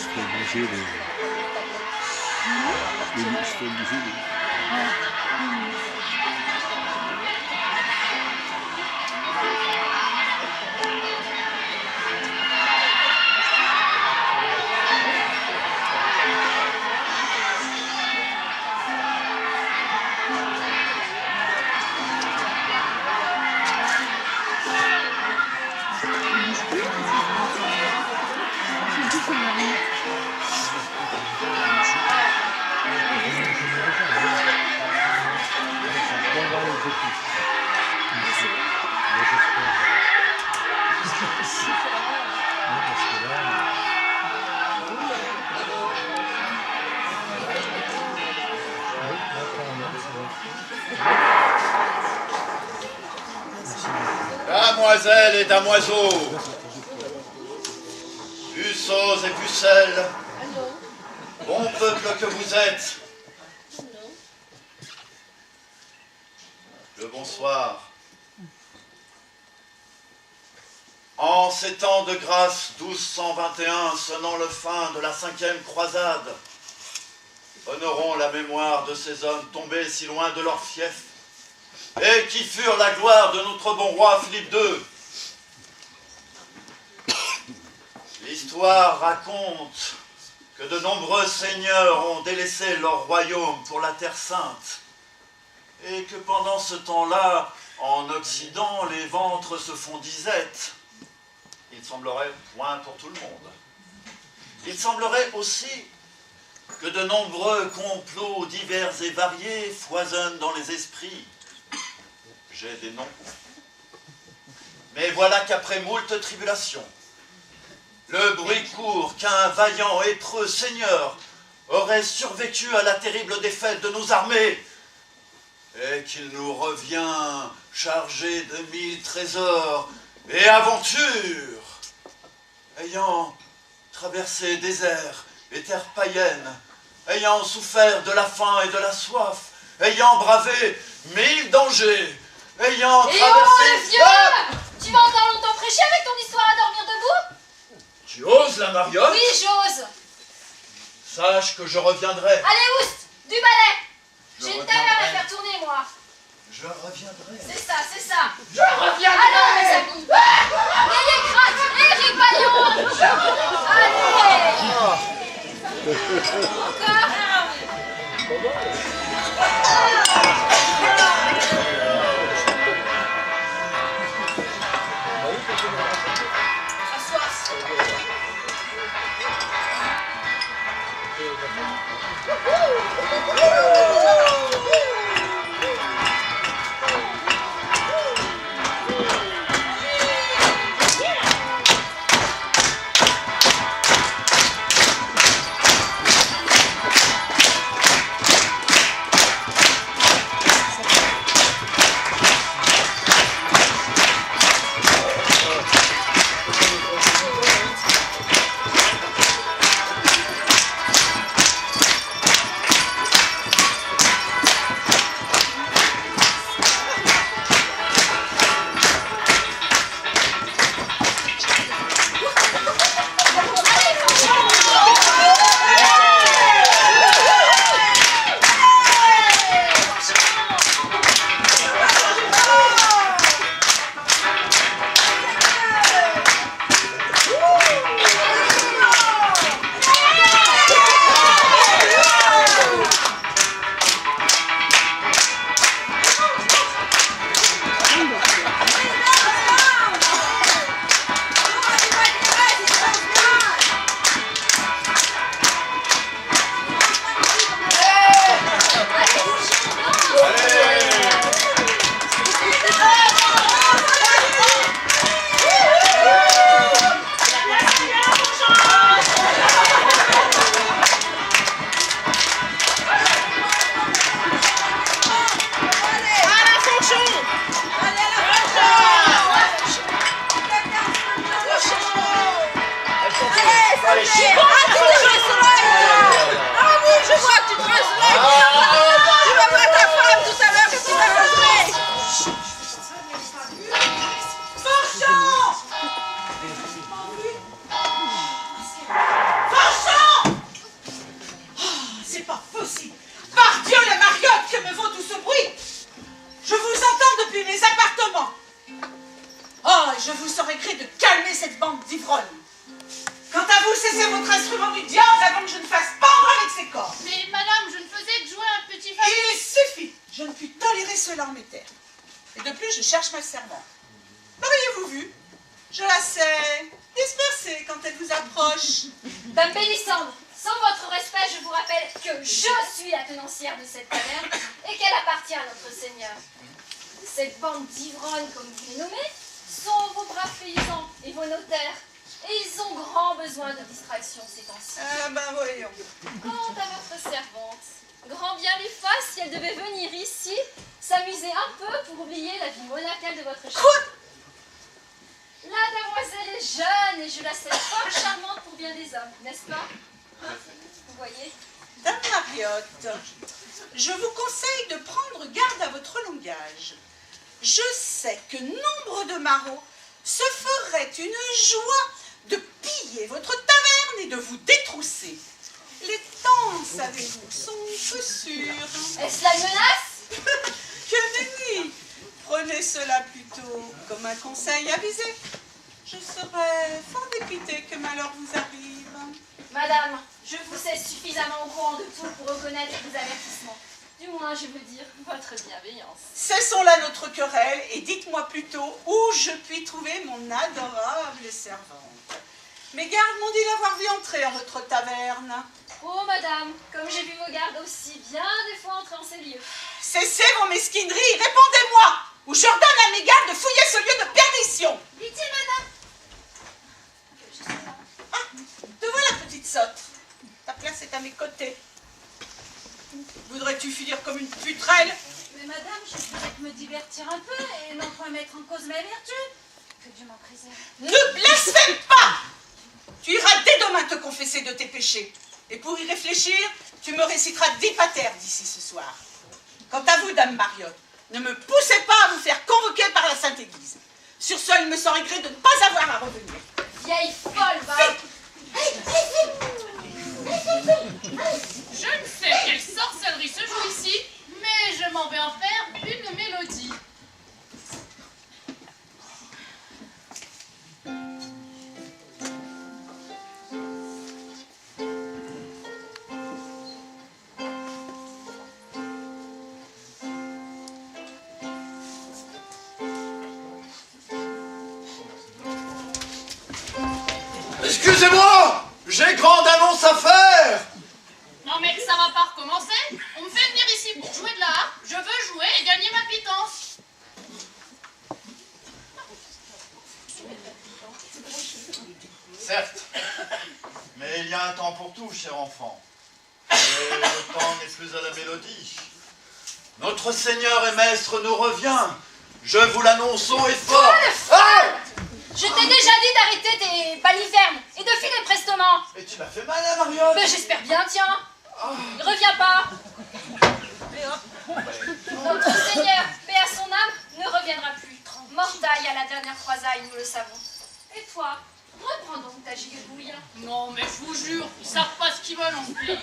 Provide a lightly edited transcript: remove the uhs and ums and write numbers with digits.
Se fait bouger se fait bouger Damoiselles et damoiseaux, puceaux et pucelles, bon peuple que vous êtes, le bonsoir. En ces temps de grâce 1221, sonnant le fin de la 5e croisade, honorons la mémoire de ces hommes tombés si loin de leur fief, et qui furent la gloire de notre bon roi Philippe II. L'histoire raconte que de nombreux seigneurs ont délaissé leur royaume pour la Terre Sainte, et que pendant ce temps-là, en Occident, les ventres se font disettes. Il semblerait point pour tout le monde. Il semblerait aussi que de nombreux complots divers et variés foisonnent dans les esprits. J'ai des noms. Mais voilà qu'après moult tribulations, le bruit court qu'un vaillant hébreu seigneur aurait survécu à la terrible défaite de nos armées et qu'il nous revient chargé de 1000 trésors et aventures, ayant traversé déserts et terres païennes, ayant souffert de la faim et de la soif, ayant bravé 1000 dangers, ayant traversé... le vieux Tu vas encore longtemps prêcher avec ton histoire à dormir debout? Tu oses, la Mariotte? Oui, j'ose. Sache que je reviendrai. Allez, oust, du balai. J'ai une taverne à faire tourner, moi. Je reviendrai. C'est ça, c'est ça. Je reviendrai. Alors, mes amis, ayez crainte et ripaillons. Allez. Encore. je vous saurai gré de calmer cette bande d'ivrognes. Quant à vous, cessez votre instrument du diable avant que je ne fasse pendre avec ses cordes. Mais madame, je ne faisais que jouer un petit favori. Il suffit. Je ne puis tolérer cela en mes terres. Et de plus, je cherche ma servante. L'auriez-vous vu? Je la sais dispersée quand elle vous approche. Dame Bélissandre, sans votre respect, je vous rappelle que je suis la tenancière de cette taverne et qu'elle appartient à notre Seigneur. Cette bande d'ivrognes, comme vous les nommez, sont vos braves paysans et vos notaires. Et ils ont grand besoin de distraction ces temps-ci. Ah ben voyons. Quant à votre servante, grand bien lui fasse si elle devait venir ici, s'amuser un peu pour oublier la vie monacale de votre chère. Quoi? La demoiselle est jeune et je la sais fort charmante pour bien des hommes, n'est-ce pas? Vous voyez? Dame Mariotte, je vous conseille de prendre garde à votre langage. Je sais que nombre de marauds se feraient une joie de piller votre taverne et de vous détrousser. Les temps, savez-vous, sont peu sûrs. Est-ce la menace? Que nenni! Prenez cela plutôt comme un conseil avisé. Je serais fort dépitée que malheur vous arrive. Madame, je vous sais suffisamment au courant de tout pour reconnaître vos avertissements. Du moins, je veux dire, votre bienveillance. Cessons là notre querelle et dites-moi plutôt où je puis trouver mon adorable servante. Mes gardes m'ont dit l'avoir vu entrer en votre taverne. Oh, madame, comme j'ai vu vos gardes aussi bien des fois entrer en ces lieux. Cessez vos mesquineries, répondez-moi, ou j'ordonne à mes gardes de fouiller ce lieu de perdition. Dites-il, madame. Je suis là. Ah, te voilà, petite sotte. Ta place est à mes côtés. Voudrais-tu finir comme une putrelle? Mais madame, je voudrais me divertir un peu et non pas mettre en cause mes vertus. Que Dieu m'en préserve. Ne blasphème pas! Tu iras dès demain te confesser de tes péchés. Et pour y réfléchir, tu me réciteras 10 patères d'ici ce soir. Quant à vous, dame Mariotte, ne me poussez pas à vous faire convoquer par la Sainte Église. Sur ce, il me serait gré de ne pas avoir à revenir. Vieille folle, va. Je ne sais quelle sorcellerie se joue ici, mais je m'en vais en faire une mélodie. Excusez-moi, j'ai grande annonce à faire. Non mais ça va pas recommencer. On me fait venir ici pour jouer de la harpe. Je veux jouer et gagner ma pitance. Certes, mais il y a un temps pour tout, cher enfant. Et le temps n'est plus à la mélodie. Notre Seigneur et Maître nous revient. Je vous l'annonce haut et fort. Ah! Je t'ai déjà dit d'arrêter tes balivernes et de filer prestement. Mais tu m'as fait mal, hein, Mariotte? Mais j'espère bien, tiens. Ne reviens pas. Notre Seigneur, paix à son âme, ne reviendra plus. Mortaille à la dernière croisade, nous le savons. Et toi, reprends donc ta gigouille. Non mais je vous jure, ils savent pas ce qu'ils veulent en ce pays.